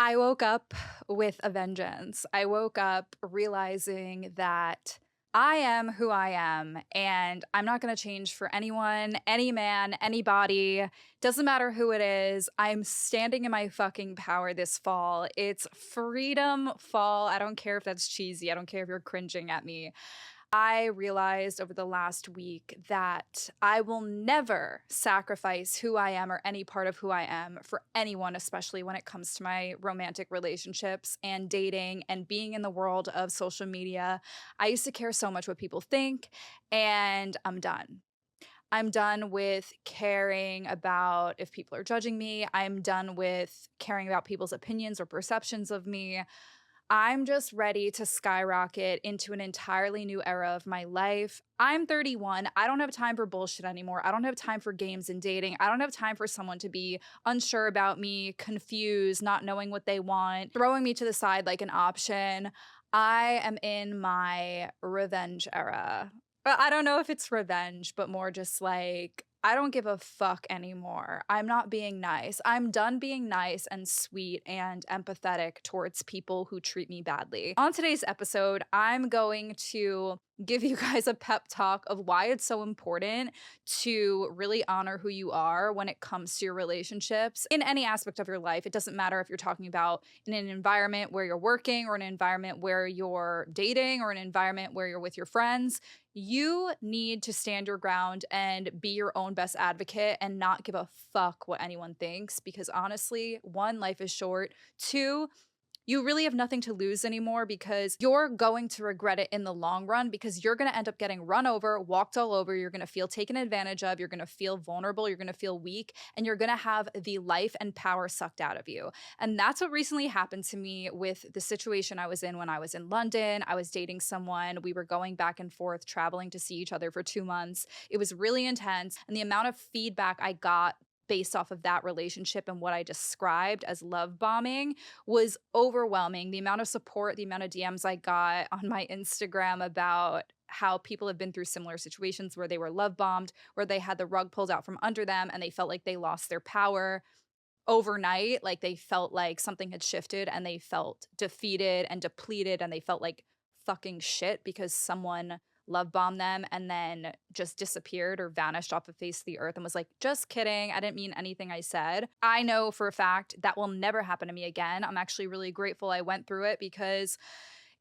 I woke up with a vengeance. I woke up realizing that I am who I am, and I'm not going to change for anyone, any man, anybody. Doesn't matter who it is. I'm standing in my fucking power this fall. It's Freedom Fall. I don't care if that's cheesy. I don't care if you're cringing at me. I realized over the last week that I will never sacrifice who I am or any part of who I am for anyone, especially when it comes to my romantic relationships and dating and being in the world of social media. I used to care so much what people think, and I'm done. I'm done with caring about if people are judging me. I'm done with caring about people's opinions or perceptions of me. I'm just ready to skyrocket into an entirely new era of my life. I'm 31. I don't have time for bullshit anymore. I don't have time for games and dating. I don't have time for someone to be unsure about me, confused, not knowing what they want, throwing me to the side like an option. I am in my revenge era. But I don't know if it's revenge, but more just like, I don't give a fuck anymore. I'm not being nice. I'm done being nice and sweet and empathetic towards people who treat me badly. On today's episode, I'm going to give you guys a pep talk of why it's so important to really honor who you are when it comes to your relationships in any aspect of your life. It doesn't matter if you're talking about in an environment where you're working or an environment where you're dating or an environment where you're with your friends. You need to stand your ground and be your own best advocate and not give a fuck what anyone thinks because honestly, one, life is short. Two, you really have nothing to lose anymore because you're going to regret it in the long run because you're going to end up getting run over, walked all over. You're going to feel taken advantage of. You're going to feel vulnerable. You're going to feel weak, and you're going to have the life and power sucked out of you. And that's what recently happened to me with the situation I was in when I was in London. I was dating someone. We were going back and forth, traveling to see each other for 2 months. It was really intense. And the amount of feedback I got based off of that relationship and what I described as love bombing was overwhelming. The amount of support, the amount of DMs I got on my Instagram about how people have been through similar situations where they were love bombed, where they had the rug pulled out from under them and they felt like they lost their power overnight. Like they felt like something had shifted and they felt defeated and depleted and they felt like fucking shit because someone love bombed them and then just disappeared or vanished off the face of the earth and was like, just kidding. I didn't mean anything I said. I know for a fact that will never happen to me again. I'm actually really grateful I went through it because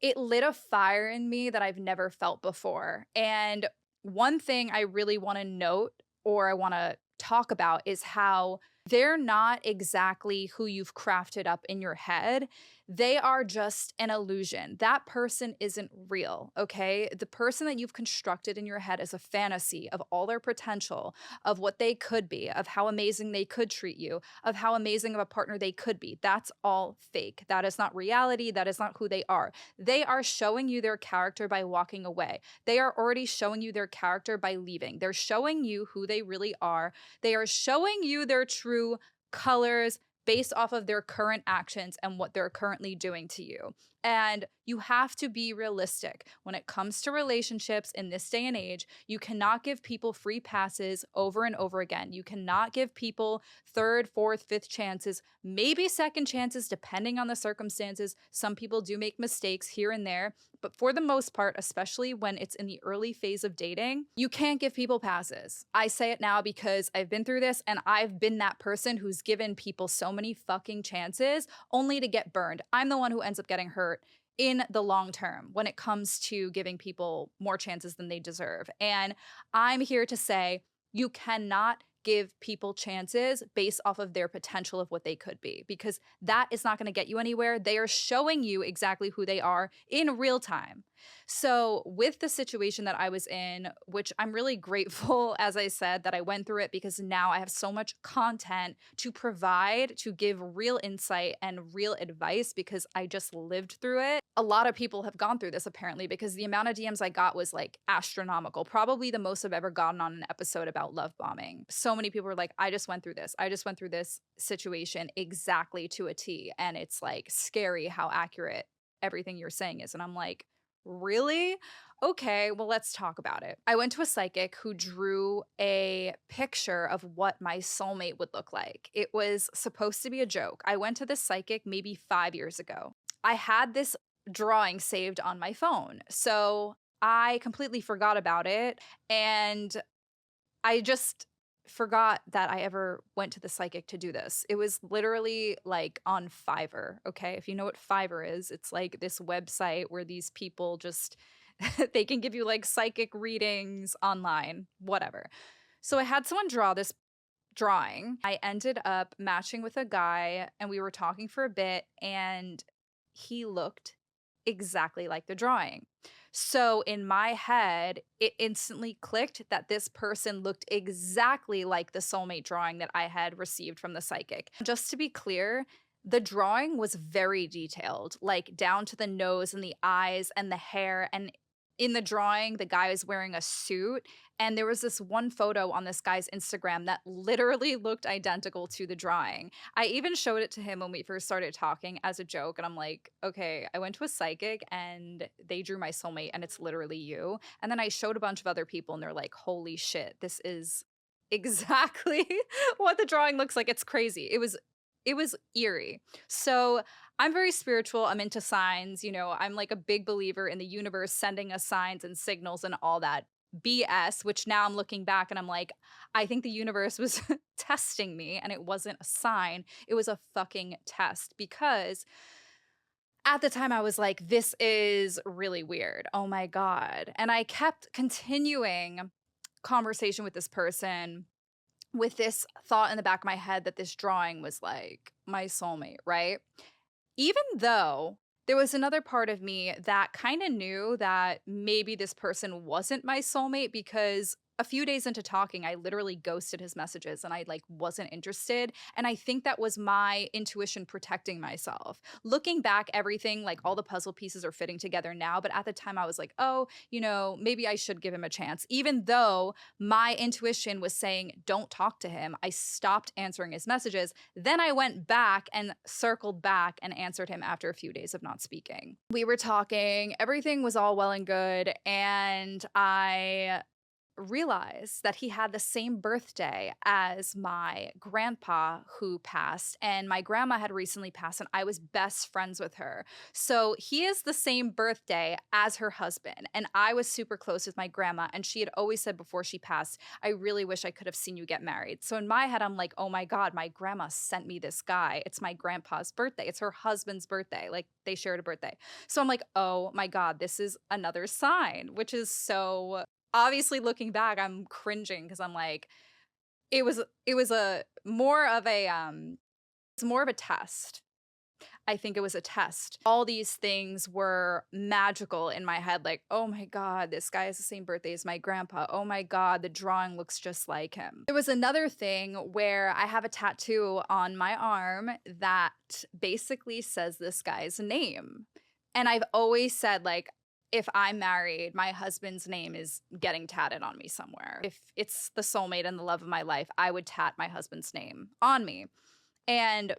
it lit a fire in me that I've never felt before. And one thing I really want to note or I want to talk about is how they're not exactly who you've crafted up in your head. They are just an illusion. That person isn't real, okay? The person that you've constructed in your head is a fantasy of all their potential, of what they could be, of how amazing they could treat you, of how amazing of a partner they could be. That's all fake. That is not reality. That is not who they are. They are showing you their character by walking away. They are already showing you their character by leaving. They're showing you who they really are. They are showing you their true colors based off of their current actions and what they're currently doing to you. And you have to be realistic when it comes to relationships in this day and age. You cannot give people free passes over and over again. You cannot give people third, fourth, fifth chances, maybe second chances, depending on the circumstances. Some people do make mistakes here and there, but for the most part, especially when it's in the early phase of dating, you can't give people passes. I say it now because I've been through this and I've been that person who's given people so many fucking chances only to get burned. I'm the one who ends up getting hurt in the long term when it comes to giving people more chances than they deserve. And I'm here to say you cannot give people chances based off of their potential of what they could be, because that is not going to get you anywhere. They are showing you exactly who they are in real time. So with the situation that I was in, which I'm really grateful, as I said, that I went through it because now I have so much content to provide, to give real insight and real advice because I just lived through it. A lot of people have gone through this apparently because the amount of DMs I got was like astronomical, probably the most I've ever gotten on an episode about love bombing. So many people were like, I just went through this. I just went through this situation exactly to a T. And it's like scary how accurate everything you're saying is. And I'm like, Really? Okay, well, let's talk about it. I went to a psychic who drew a picture of what my soulmate would look like. It was supposed to be a joke. I went to this psychic maybe 5 years ago. I had this drawing saved on my phone. So I completely forgot about it. And I just forgot that I ever went to the psychic to do this. It was literally like on Fiverr, okay? If you know what Fiverr is, it's like this website where these people just they can give you like psychic readings online, whatever. So I had someone draw this drawing. I ended up matching with a guy and we were talking for a bit and he looked exactly like the drawing. So in my head, it instantly clicked that this person looked exactly like the soulmate drawing that I had received from the psychic. Just to be clear, the drawing was very detailed, like down to the nose and the eyes and the hair. And in the drawing, the guy was wearing a suit. And there was this one photo on this guy's Instagram that literally looked identical to the drawing. I even showed it to him when we first started talking as a joke. And I'm like, okay, I went to a psychic and they drew my soulmate and it's literally you. And then I showed a bunch of other people and they're like, holy shit, this is exactly what the drawing looks like. It's crazy. It was eerie. So I'm very spiritual. I'm into signs. I'm like a big believer in the universe sending us signs and signals and all that BS, which now I'm looking back and I'm like, I think the universe was testing me and it wasn't a sign. It was a fucking test because at the time I was like, this is really weird. Oh my God. And I kept continuing conversation with this person with this thought in the back of my head that this drawing was like my soulmate, right? Even though there was another part of me that kind of knew that maybe this person wasn't my soulmate because a few days into talking, I literally ghosted his messages and I like wasn't interested. And I think that was my intuition protecting myself. Looking back, everything like all the puzzle pieces are fitting together now. But at the time, I was like, oh, maybe I should give him a chance. Even though my intuition was saying, don't talk to him, I stopped answering his messages. Then I went back and circled back and answered him after a few days of not speaking. We were talking, everything was all well and good. And I realized that he had the same birthday as my grandpa who passed, and my grandma had recently passed, and I was best friends with her. So he is the same birthday as her husband, and I was super close with my grandma, and she had always said before she passed, I really wish I could have seen you get married. So in my head, I'm like, oh my God, my grandma sent me this guy. It's my grandpa's birthday. It's her husband's birthday. Like they shared a birthday. So I'm like, oh my God, this is another sign, which is so obviously looking back, I'm cringing because I'm like, it was a more of a it's more of a test. I think it was a test. All these things were magical in my head, like, oh my God, this guy has the same birthday as my grandpa. Oh my God, the drawing looks just like him. There was another thing where I have a tattoo on my arm that basically says this guy's name. And I've always said, like, if I'm married, my husband's name is getting tatted on me somewhere. If it's the soulmate and the love of my life, I would tat my husband's name on me. And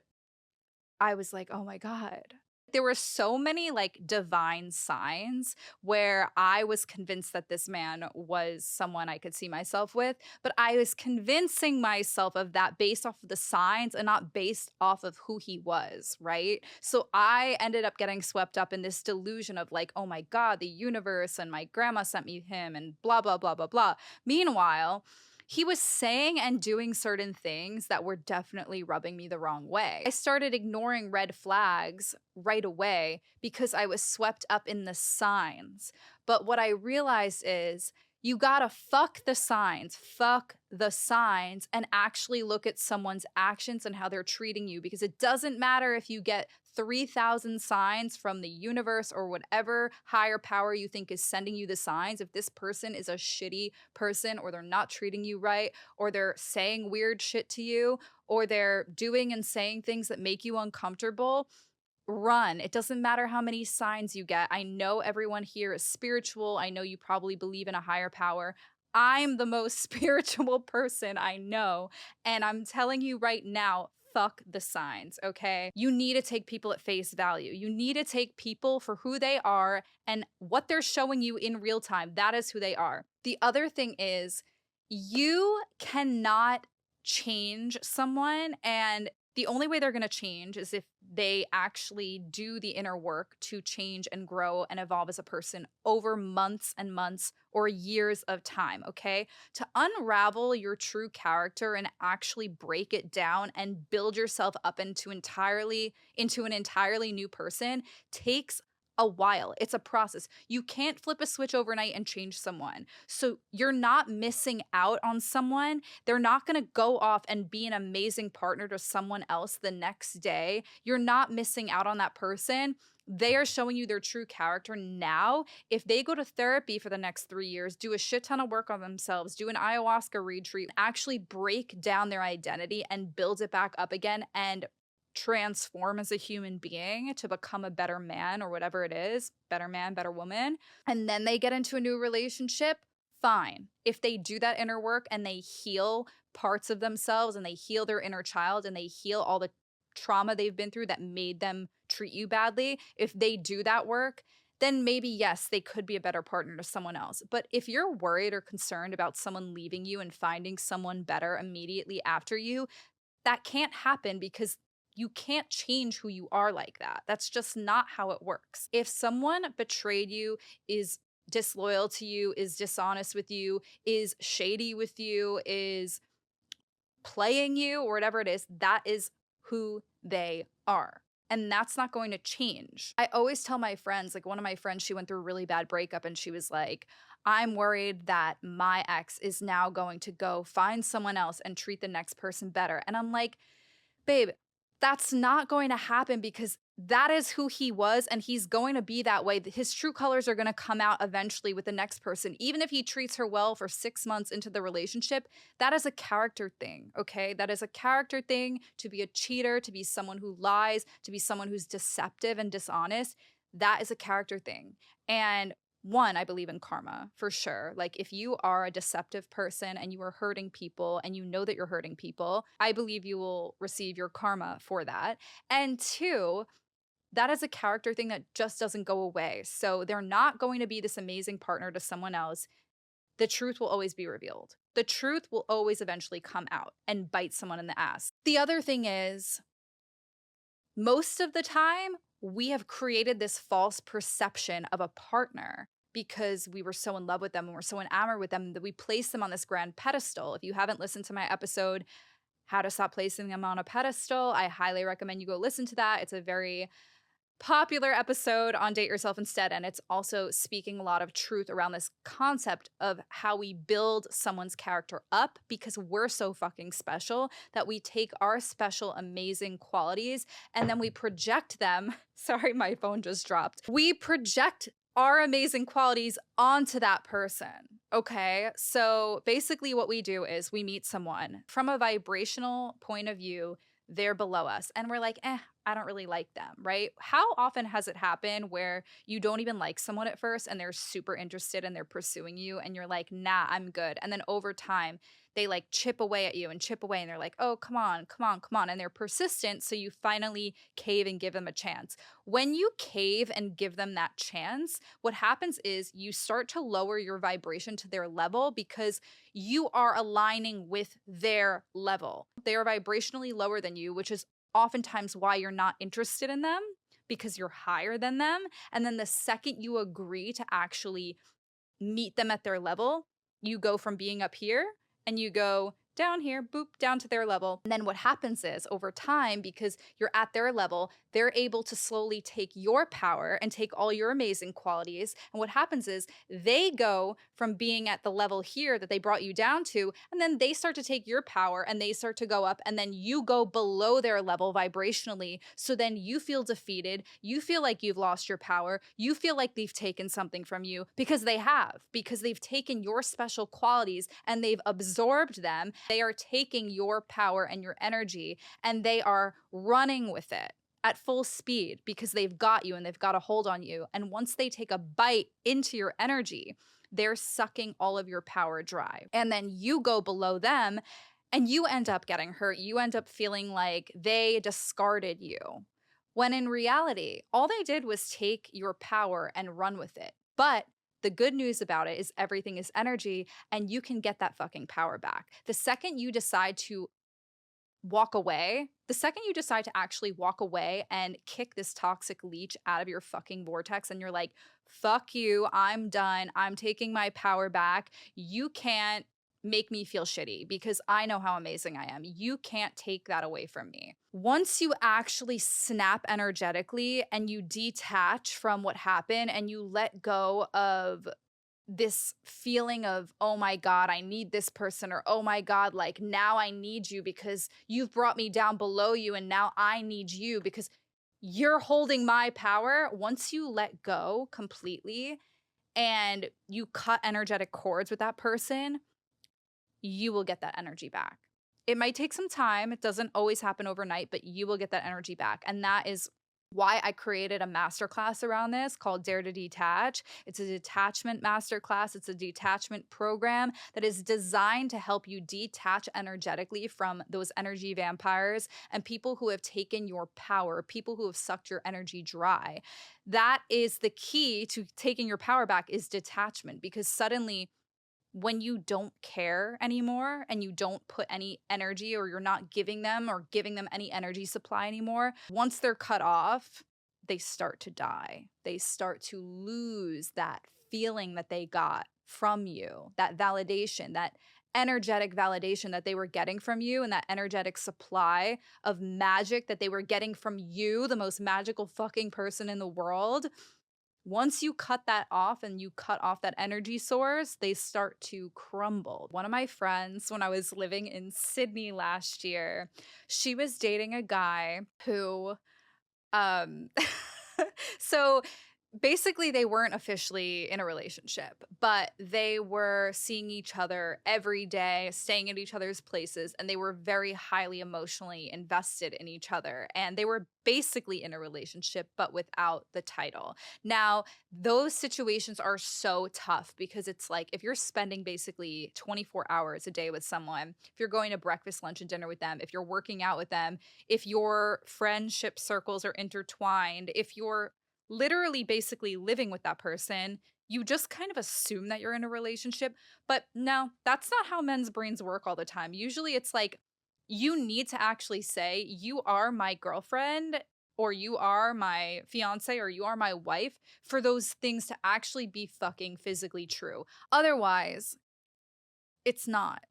I was like, oh my God. There were so many like divine signs where I was convinced that this man was someone I could see myself with, but I was convincing myself of that based off of the signs and not based off of who he was, right? So I ended up getting swept up in this delusion of like, oh my God, the universe and my grandma sent me him and blah, blah, blah, blah, blah. Meanwhile, he was saying and doing certain things that were definitely rubbing me the wrong way. I started ignoring red flags right away because I was swept up in the signs. But what I realized is you gotta fuck the signs, and actually look at someone's actions and how they're treating you, because it doesn't matter if you get 3,000 signs from the universe or whatever higher power you think is sending you the signs. If this person is a shitty person, or they're not treating you right, or they're saying weird shit to you, or they're doing and saying things that make you uncomfortable, run. It doesn't matter how many signs you get. I know everyone here is spiritual. I know you probably believe in a higher power. I'm the most spiritual person I know. And I'm telling you right now, fuck the signs, okay? You need to take people at face value. You need to take people for who they are and what they're showing you in real time. That is who they are. The other thing is, you cannot change someone, and the only way they're going to change is if they actually do the inner work to change and grow and evolve as a person over months and months or years of time, okay? To unravel your true character and actually break it down and build yourself up into an entirely new person takes a while. It's a process. You can't flip a switch overnight and change someone. So you're not missing out on someone. They're not going to go off and be an amazing partner to someone else the next day. You're not missing out on that person. They are showing you their true character now. If they go to therapy for the next 3 years, do a shit ton of work on themselves, do an ayahuasca retreat, actually break down their identity and build it back up again and transform as a human being to become a better man or whatever it is, better man, better woman, and then they get into a new relationship, fine. If they do that inner work and they heal parts of themselves and they heal their inner child and they heal all the trauma they've been through that made them treat you badly, if they do that work, then maybe, yes, they could be a better partner to someone else. But if you're worried or concerned about someone leaving you and finding someone better immediately after you, that can't happen because you can't change who you are like that. That's just not how it works. If someone betrayed you, is disloyal to you, is dishonest with you, is shady with you, is playing you, or whatever it is, that is who they are. And that's not going to change. I always tell my friends, like one of my friends, she went through a really bad breakup and she was like, I'm worried that my ex is now going to go find someone else and treat the next person better. And I'm like, babe, that's not going to happen because that is who he was and he's going to be that way. His true colors are going to come out eventually with the next person. Even if he treats her well for 6 months into the relationship, that is a character thing, okay? That is a character thing to be a cheater, to be someone who lies, to be someone who's deceptive and dishonest. That is a character thing. And one, I believe in karma for sure. Like if you are a deceptive person and you are hurting people and you know that you're hurting people, I believe you will receive your karma for that. And two, that is a character thing that just doesn't go away. So they're not going to be this amazing partner to someone else. The truth will always be revealed. The truth will always eventually come out and bite someone in the ass. The other thing is, most of the time, we have created this false perception of a partner because we were so in love with them and we're so enamored with them that we place them on this grand pedestal. If you haven't listened to my episode, How to Stop Placing Them on a Pedestal, I highly recommend you go listen to that. It's a very popular episode on Date Yourself Instead, and it's also speaking a lot of truth around this concept of how we build someone's character up because we're so fucking special that we take our special, amazing qualities and then we project them. Sorry, my phone just dropped. We project our amazing qualities onto that person. Okay, so basically what we do is we meet someone from a vibrational point of view, they're below us, and we're like, I don't really like them, right? How often has it happened where you don't even like someone at first and they're super interested and they're pursuing you and you're like, nah, I'm good. And then over time, they like chip away at you and chip away and they're like, oh, come on, come on, come on. And they're persistent. So you finally cave and give them a chance. When you cave and give them that chance, what happens is you start to lower your vibration to their level because you are aligning with their level. They are vibrationally lower than you, which is oftentimes why you're not interested in them because you're higher than them. And then the second you agree to actually meet them at their level, you go from being up here and you go down here, boop, down to their level. And then what happens is over time, because you're at their level, they're able to slowly take your power and take all your amazing qualities. And what happens is they go from being at the level here that they brought you down to, and then they start to take your power and they start to go up, and then you go below their level vibrationally. So then you feel defeated. You feel like you've lost your power. You feel like they've taken something from you because they've taken your special qualities and they've absorbed them. They are taking your power and your energy and they are running with it at full speed because they've got you and they've got a hold on you. And once they take a bite into your energy, they're sucking all of your power dry. And then you go below them And you end up getting hurt. You end up feeling like they discarded you. When in reality, all they did was take your power and run with it. But the good news about it is everything is energy and you can get that fucking power back. The second you decide to walk away, the second you decide to actually walk away and kick this toxic leech out of your fucking vortex and you're like, fuck you, I'm done, I'm taking my power back, you can't make me feel shitty because I know how amazing I am. You can't take that away from me. Once you actually snap energetically and you detach from what happened and you let go of this feeling of, oh my God, I need this person, or oh my God, like now I need you because you've brought me down below you and now I need you because you're holding my power. Once you let go completely and you cut energetic cords with that person, you will get that energy back. It might take some time. It doesn't always happen overnight, but you will get that energy back. And that is why I created a masterclass around this called Dare to Detach. It's a detachment masterclass. It's a detachment program that is designed to help you detach energetically from those energy vampires and people who have taken your power, people who have sucked your energy dry. That is the key to taking your power back, is detachment, because suddenly when you don't care anymore and you don't put any energy, or you're not giving them or giving them any energy supply anymore, once they're cut off, they start to die. They start to lose that feeling that they got from you, that validation, that energetic validation that they were getting from you, and that energetic supply of magic that they were getting from you, the most magical fucking person in the world. Once you cut that off and you cut off that energy source, they start to crumble. One of my friends, when I was living in Sydney last year, she was dating a guy who, um, so basically they weren't officially in a relationship, but they were seeing each other every day, staying at each other's places, and they were very highly emotionally invested in each other. And they were basically in a relationship, but without the title. Now, those situations are so tough because it's like if you're spending basically 24 hours a day with someone, if you're going to breakfast, lunch, and dinner with them, if you're working out with them, if your friendship circles are intertwined, if you're literally basically living with that person, you just kind of assume that you're in a relationship. But no, that's not how men's brains work all the time. Usually it's like you need to actually say, you are my girlfriend, or you are my fiance, or you are my wife, for those things to actually be fucking physically true. Otherwise, it's not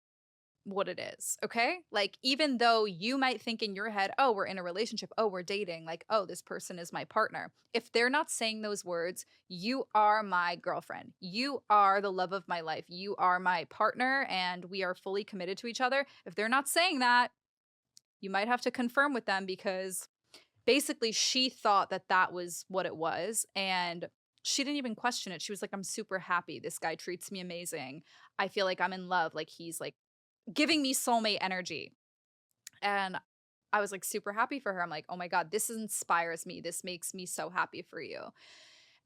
what it is, okay? Like, even though you might think in your head, oh, we're in a relationship, oh, we're dating, like, oh, this person is my partner. If they're not saying those words, you are my girlfriend. You are the love of my life. You are my partner, and we are fully committed to each other. If they're not saying that, you might have to confirm with them, because basically she thought that that was what it was. And she didn't even question it. She was like, I'm super happy. This guy treats me amazing. I feel like I'm in love. Like, he's like giving me soulmate energy. And I was like super happy for her. I'm like, oh my God, this inspires me. This makes me so happy for you.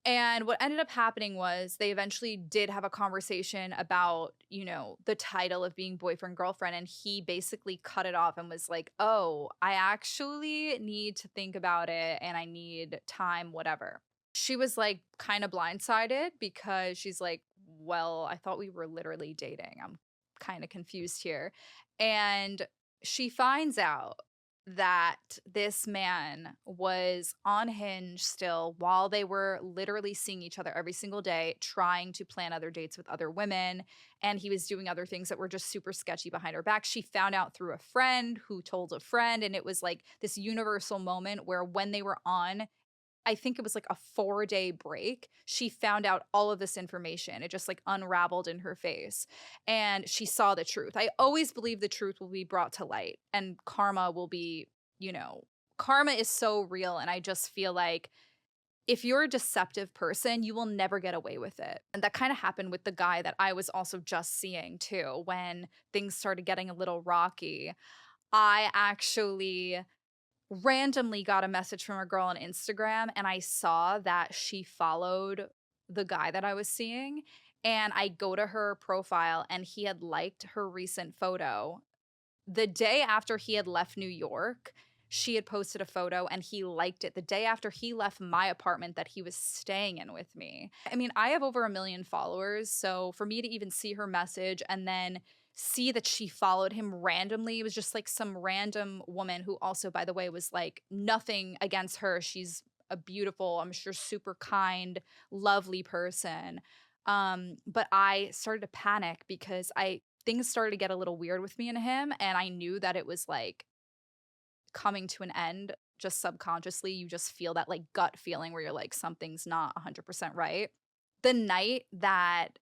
And what ended up happening was they eventually did have a conversation about, you know, the title of being boyfriend, girlfriend. And he basically cut it off and was like, oh, I actually need to think about it and I need time, whatever. She was like kind of blindsided because she's like, well, I thought we were literally dating. I'm kind of confused here. And she finds out that this man was on Hinge still while they were literally seeing each other every single day, trying to plan other dates with other women. And he was doing other things that were just super sketchy behind her back. She found out through a friend who told a friend. And it was like this universal moment where when they were on, I think it was like a 4-day break, she found out all of this information. It just like unraveled in her face. And she saw the truth. I always believe the truth will be brought to light and karma will be, you know, karma is so real. And I just feel like if you're a deceptive person, you will never get away with it. And that kind of happened with the guy that I was also just seeing too. When things started getting a little rocky, I actually randomly got a message from a girl on Instagram, and I saw that she followed the guy that I was seeing. And I go to her profile and he had liked her recent photo the day after he had left New York, she had posted a photo and he liked it the day after he left my apartment that he was staying in with me. I mean, I have over 1 million followers, so for me to even see her message and then see that she followed him randomly, it was just like some random woman who also, by the way, was like nothing against her. She's a beautiful, I'm sure super kind, lovely person. But I started to panic because I things started to get a little weird with me and him, and I knew that it was like coming to an end just subconsciously. You just feel that like gut feeling where you're like something's not 100% right. The night that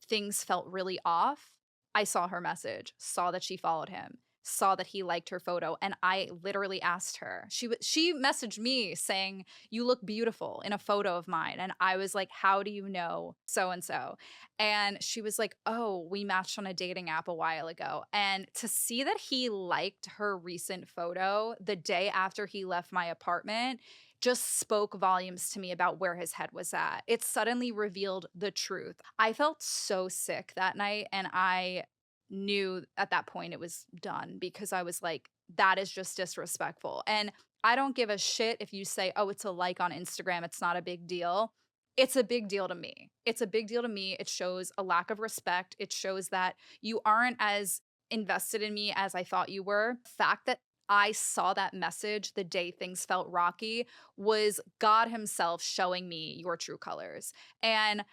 things felt really off, I saw her message, saw that she followed him, saw that he liked her photo, and I literally asked her. She messaged me saying, "You look beautiful" in a photo of mine, and I was like, "How do you know so and so?" And she was like, "Oh, we matched on a dating app a while ago." And to see that he liked her recent photo the day after he left my apartment just spoke volumes to me about where his head was at. It suddenly revealed the truth. I felt so sick that night, and I knew at that point it was done because I was like, that is just disrespectful. And I don't give a shit if you say, oh, it's a like on Instagram, it's not a big deal. It's a big deal to me. It's a big deal to me. It shows a lack of respect. It shows that you aren't as invested in me as I thought you were. The fact that I saw that message the day things felt rocky was God Himself showing me your true colors. And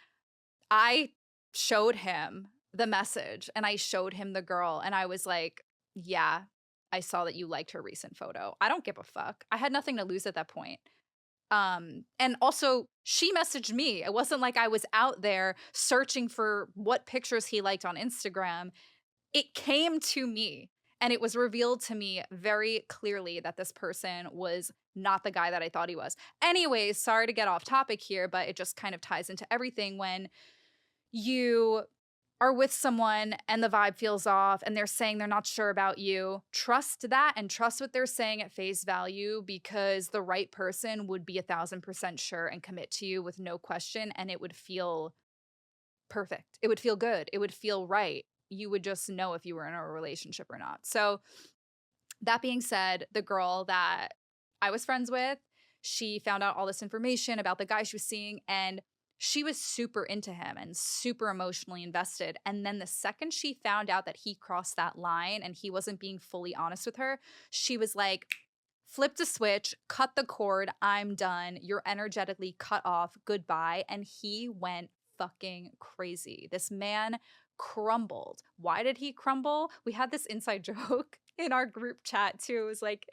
I showed him the message and I showed him the girl, and I was like, yeah, I saw that you liked her recent photo. I don't give a fuck. I had nothing to lose at that point. And also she messaged me. It wasn't like I was out there searching for what pictures he liked on Instagram. It came to me, and it was revealed to me very clearly that this person was not the guy that I thought he was. Anyways, sorry to get off topic here, but it just kind of ties into everything. When you are with someone and the vibe feels off and they're saying they're not sure about you, trust that and trust what they're saying at face value, because the right person would be 1,000% sure and commit to you with no question, and it would feel perfect. It would feel good. It would feel right. You would just know if you were in a relationship or not. So, that being said, the girl that I was friends with, she found out all this information about the guy she was seeing, and she was super into him and super emotionally invested. And then the second she found out that he crossed that line and he wasn't being fully honest with her, she was like, flipped a switch, cut the cord, I'm done. You're energetically cut off. Goodbye. And he went fucking crazy. This man crumbled. Why did he crumble? We had this inside joke in our group chat too. It was like,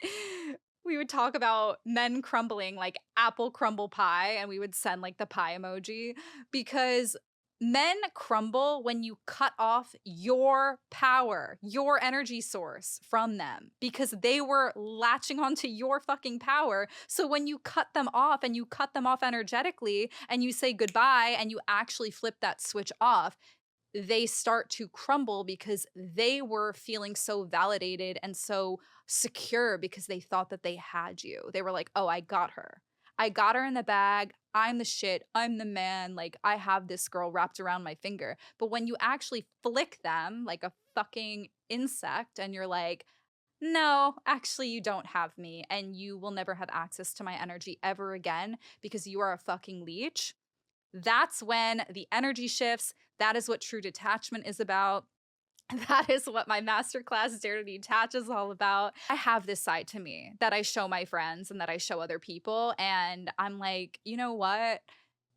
we would talk about men crumbling like apple crumble pie, and we would send like the pie emoji, because men crumble when you cut off your power, your energy source from them, because they were latching onto your fucking power. So when you cut them off, and you cut them off energetically, and you say goodbye and you actually flip that switch off, they start to crumble because they were feeling so validated and so secure because they thought that they had you. They were like, oh, I got her. I got her in the bag. I'm the shit. I'm the man. Like, I have this girl wrapped around my finger. But when you actually flick them like a fucking insect and you're like, no, actually, you don't have me, and you will never have access to my energy ever again because you are a fucking leech. That's when the energy shifts. That is what true detachment is about. That is what my masterclass Dare to Detach is all about. I have this side to me that I show my friends and that I show other people. And I'm like, you know what?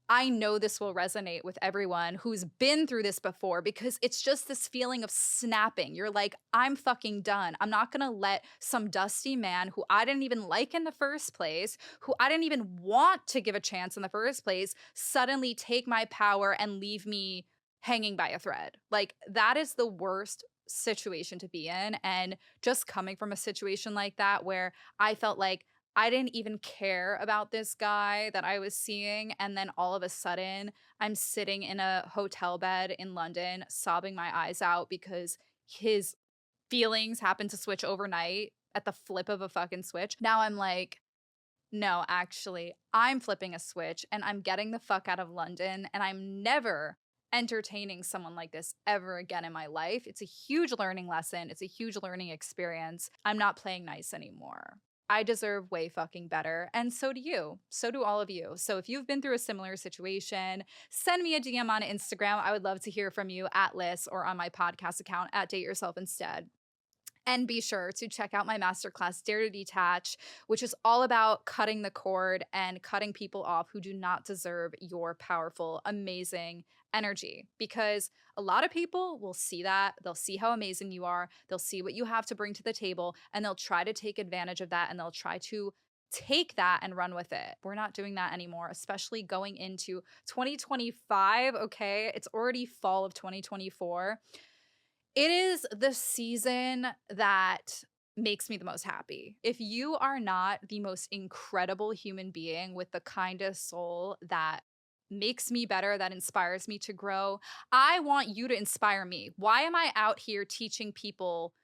I know this will resonate with everyone who's been through this before, because it's just this feeling of snapping. You're like, I'm fucking done. I'm not gonna let some dusty man who I didn't even like in the first place, who I didn't even want to give a chance in the first place, suddenly take my power and leave me hanging by a thread. Like, that is the worst situation to be in. And just coming from a situation like that where I felt like I didn't even care about this guy that I was seeing. And then all of a sudden, I'm sitting in a hotel bed in London, sobbing my eyes out because his feelings happened to switch overnight at the flip of a fucking switch. Now I'm like, no, actually, I'm flipping a switch and I'm getting the fuck out of London, and I'm never, entertaining someone like this ever again in my life. It's a huge learning lesson. It's a huge learning experience. I'm not playing nice anymore. I deserve way fucking better. And so do you. So do all of you. So if you've been through a similar situation, send me a DM on Instagram. I would love to hear from you at Liz or on my podcast account at Date Yourself Instead. And be sure to check out my masterclass, Dare to Detach, which is all about cutting the cord and cutting people off who do not deserve your powerful, amazing energy. Because a lot of people will see that, they'll see how amazing you are, they'll see what you have to bring to the table, and they'll try to take advantage of that and they'll try to take that and run with it. We're not doing that anymore, especially going into 2025. Okay, it's already fall of 2024. It is the season that makes me the most happy. If you are not the most incredible human being with the kindest soul that makes me better, that inspires me to grow, I want you to inspire me. Why am I out here teaching people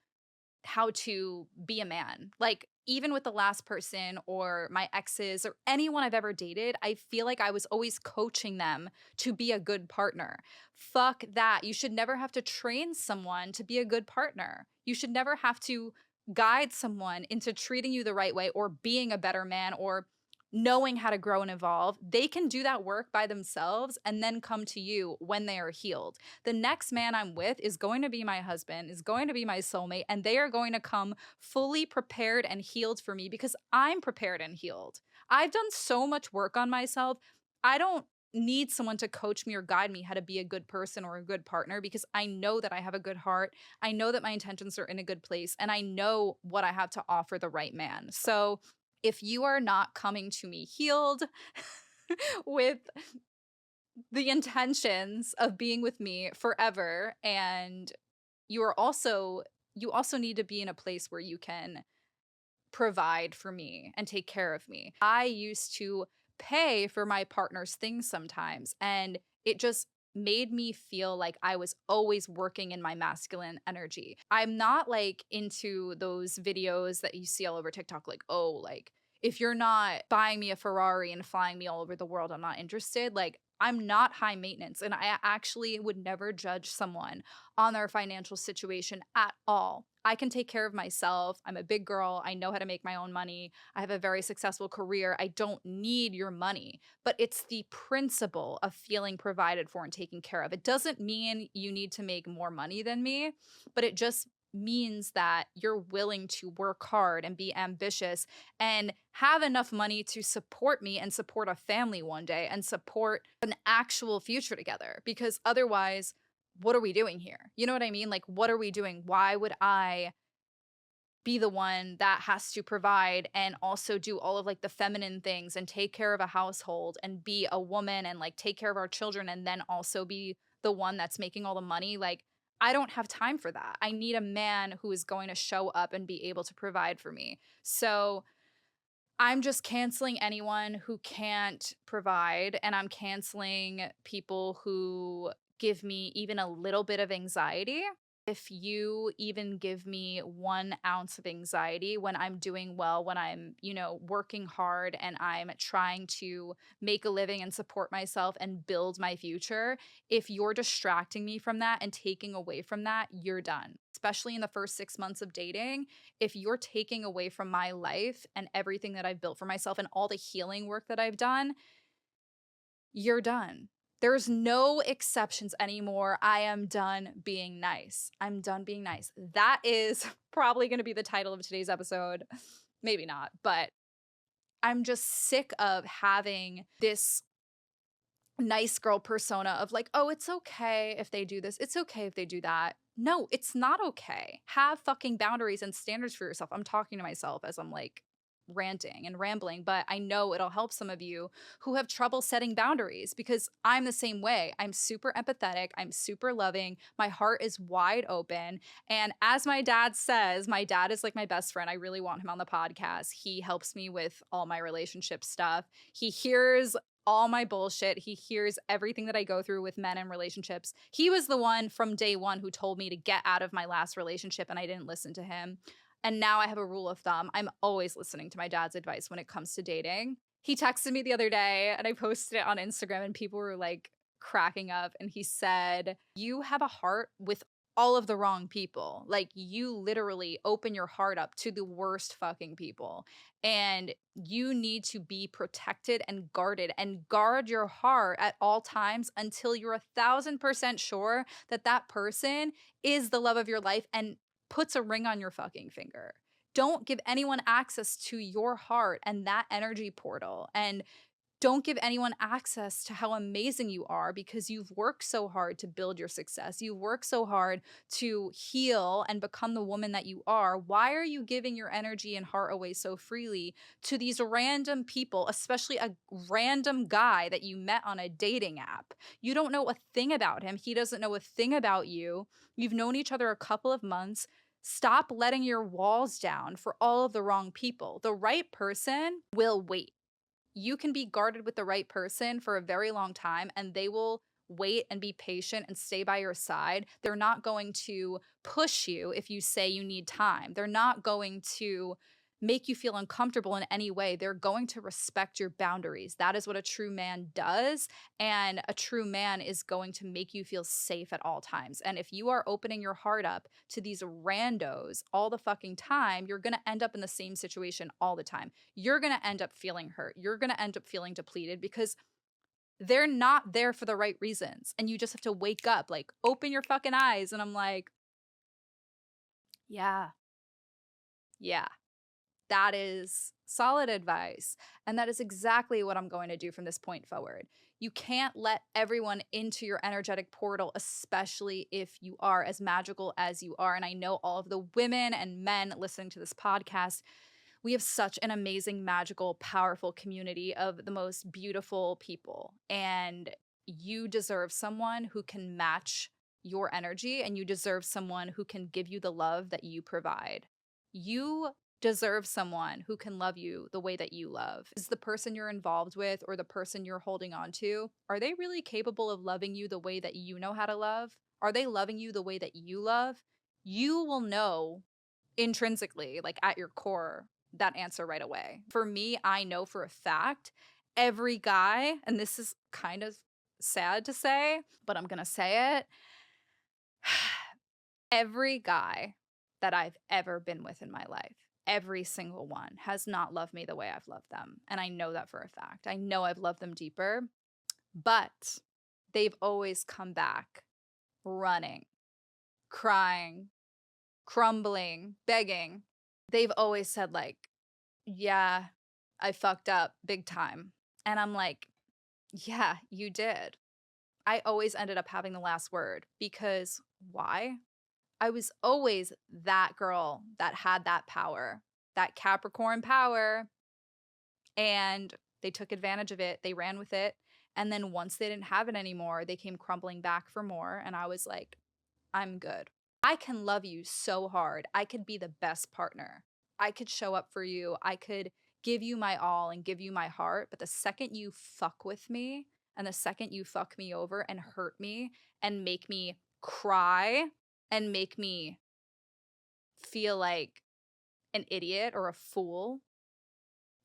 how to be a man? Like, even with the last person or my exes or anyone I've ever dated, I feel like I was always coaching them to be a good partner. Fuck that. You should never have to train someone to be a good partner. You should never have to guide someone into treating you the right way or being a better man or knowing how to grow and evolve. They can do that work by themselves and then come to you when they are healed. The next man I'm with is going to be my husband, is going to be my soulmate, and they are going to come fully prepared and healed for me because I'm prepared and healed. I've done so much work on myself. I don't need someone to coach me or guide me how to be a good person or a good partner because I know that I have a good heart. I know that my intentions are in a good place, and I know what I have to offer the right man. So if you are not coming to me healed with the intentions of being with me forever, and you also need to be in a place where you can provide for me and take care of me. I used to pay for my partner's things sometimes, and it just made me feel like I was always working in my masculine energy. I'm not like into those videos that you see all over TikTok, like, oh, like, if you're not buying me a Ferrari and flying me all over the world, I'm not interested. Like, I'm not high maintenance, and I actually would never judge someone on their financial situation at all. I can take care of myself. I'm a big girl. I know how to make my own money. I have a very successful career. I don't need your money, but it's the principle of feeling provided for and taken care of. It doesn't mean you need to make more money than me, but it just means that you're willing to work hard and be ambitious and have enough money to support me and support a family one day and support an actual future together. Because otherwise, what are we doing here? You know what I mean? Like, what are we doing? Why would I be the one that has to provide and also do all of like the feminine things and take care of a household and be a woman and like take care of our children and then also be the one that's making all the money? Like, I don't have time for that. I need a man who is going to show up and be able to provide for me. So I'm just canceling anyone who can't provide, and I'm canceling people who give me even a little bit of anxiety. If you even give me 1 ounce of anxiety when I'm doing well, when I'm, working hard and I'm trying to make a living and support myself and build my future, if you're distracting me from that and taking away from that, you're done. Especially in the first 6 months of dating, if you're taking away from my life and everything that I've built for myself and all the healing work that I've done, you're done. There's no exceptions anymore. I am done being nice. I'm done being nice. That is probably going to be the title of today's episode. Maybe not, but I'm just sick of having this nice girl persona of like, oh, it's okay if they do this. It's okay if they do that. No, it's not okay. Have fucking boundaries and standards for yourself. I'm talking to myself as I'm like ranting and rambling, but I know it'll help some of you who have trouble setting boundaries because I'm the same way. I'm super empathetic. I'm super loving. My heart is wide open. And as my dad says, my dad is like my best friend. I really want him on the podcast. He helps me with all my relationship stuff. He hears all my bullshit. He hears everything that I go through with men and relationships. He was the one from day one who told me to get out of my last relationship, and I didn't listen to him. And now I have a rule of thumb. I'm always listening to my dad's advice when it comes to dating. He texted me the other day and I posted it on Instagram and people were like cracking up and he said, "You have a heart with all of the wrong people. Like, you literally open your heart up to the worst fucking people. And you need to be protected and guarded and guard your heart at all times until you're 1,000% sure that that person is the love of your life and puts a ring on your fucking finger. Don't give anyone access to your heart and that energy portal. And don't give anyone access to how amazing you are because you've worked so hard to build your success. You've worked so hard to heal and become the woman that you are. Why are you giving your energy and heart away so freely to these random people, especially a random guy that you met on a dating app? You don't know a thing about him. He doesn't know a thing about you. You've known each other a couple of months. Stop letting your walls down for all of the wrong people. The right person will wait. You can be guarded with the right person for a very long time and they will wait and be patient and stay by your side. They're not going to push you if you say you need time. They're not going to make you feel uncomfortable in any way. They're going to respect your boundaries. That is what a true man does. And a true man is going to make you feel safe at all times. And if you are opening your heart up to these randos all the fucking time, you're going to end up in the same situation all the time. You're going to end up feeling hurt. You're going to end up feeling depleted because they're not there for the right reasons. And you just have to wake up, like, open your fucking eyes. And I'm like, yeah, yeah. That is solid advice. And that is exactly what I'm going to do from this point forward. You can't let everyone into your energetic portal, especially if you are as magical as you are. And I know all of the women and men listening to this podcast, we have such an amazing, magical, powerful community of the most beautiful people. And you deserve someone who can match your energy, and you deserve someone who can give you the love that you provide. You deserve someone who can love you the way that you love. Is the person you're involved with or the person you're holding on to, are they really capable of loving you the way that you know how to love? Are they loving you the way that you love? You will know intrinsically, like at your core, that answer right away. For me, I know for a fact every guy, and this is kind of sad to say, but I'm going to say it. Every guy that I've ever been with in my life, every single one has not loved me the way I've loved them. And I know that for a fact. I know I've loved them deeper, but they've always come back running, crying, crumbling, begging. They've always said, like, yeah, I fucked up big time. And I'm like, yeah, you did. I always ended up having the last word because why? I was always that girl that had that power, that Capricorn power. And they took advantage of it. They ran with it. And then once they didn't have it anymore, they came crumbling back for more. And I was like, I'm good. I can love you so hard. I could be the best partner. I could show up for you. I could give you my all and give you my heart. But the second you fuck with me and the second you fuck me over and hurt me and make me cry and make me feel like an idiot or a fool,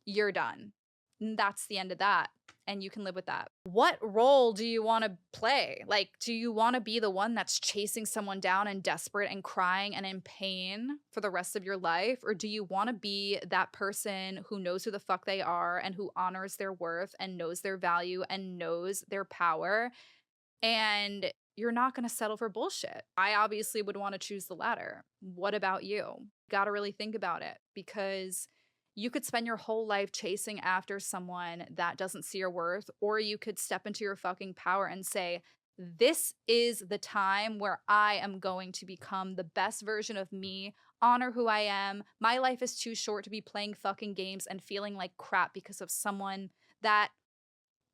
you're done. And that's the end of that. And you can live with that. What role do you want to play? Like, do you want to be the one that's chasing someone down and desperate and crying and in pain for the rest of your life? Or do you want to be that person who knows who the fuck they are and who honors their worth and knows their value and knows their power? And you're not going to settle for bullshit. I obviously would want to choose the latter. What about you? Got to really think about it because you could spend your whole life chasing after someone that doesn't see your worth, or you could step into your fucking power and say, this is the time where I am going to become the best version of me, honor who I am. My life is too short to be playing fucking games and feeling like crap because of someone that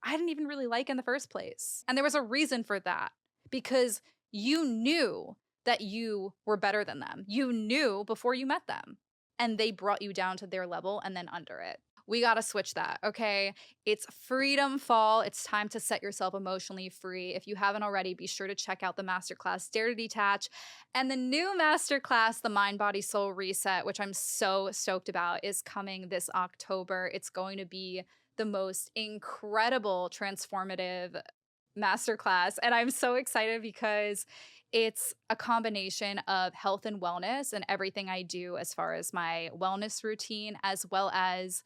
I didn't even really like in the first place. And there was a reason for that because you knew that you were better than them. You knew before you met them. And they brought you down to their level and then under it. We got to switch that, okay? It's freedom fall. It's time to set yourself emotionally free. If you haven't already, be sure to check out the masterclass, Dare to Detach, and the new masterclass, the Mind, Body, Soul Reset, which I'm so stoked about, is coming this October. It's going to be the most incredible, transformative masterclass. And I'm so excited because it's a combination of health and wellness and everything I do as far as my wellness routine, as well as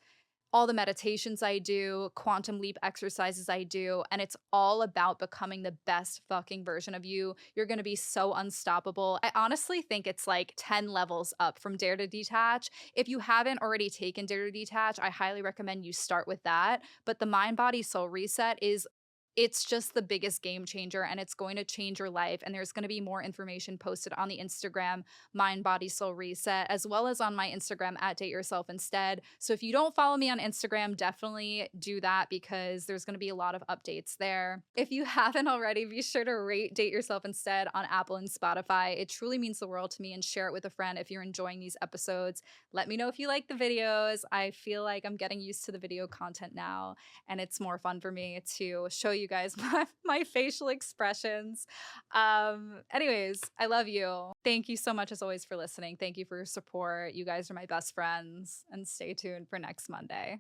all the meditations I do, quantum leap exercises I do, and it's all about becoming the best fucking version of you. You're gonna be so unstoppable. I honestly think it's like 10 levels up from Dare to Detach. If you haven't already taken Dare to Detach, I highly recommend you start with that. But the Mind Body Soul Reset is it's just the biggest game changer and it's going to change your life. And there's going to be more information posted on the Instagram Mind Body Soul Reset, as well as on my Instagram at Date Yourself Instead. So if you don't follow me on Instagram, definitely do that because there's going to be a lot of updates there. If you haven't already, be sure to rate Date Yourself Instead on Apple and Spotify. It truly means the world to me, and share it with a friend if you're enjoying these episodes. Let me know if you like the videos. I feel like I'm getting used to the video content now, and it's more fun for me to show you guys my facial expressions. Anyways, I love you. Thank you so much as always for listening. Thank you for your support. You guys are my best friends, and stay tuned for next Monday.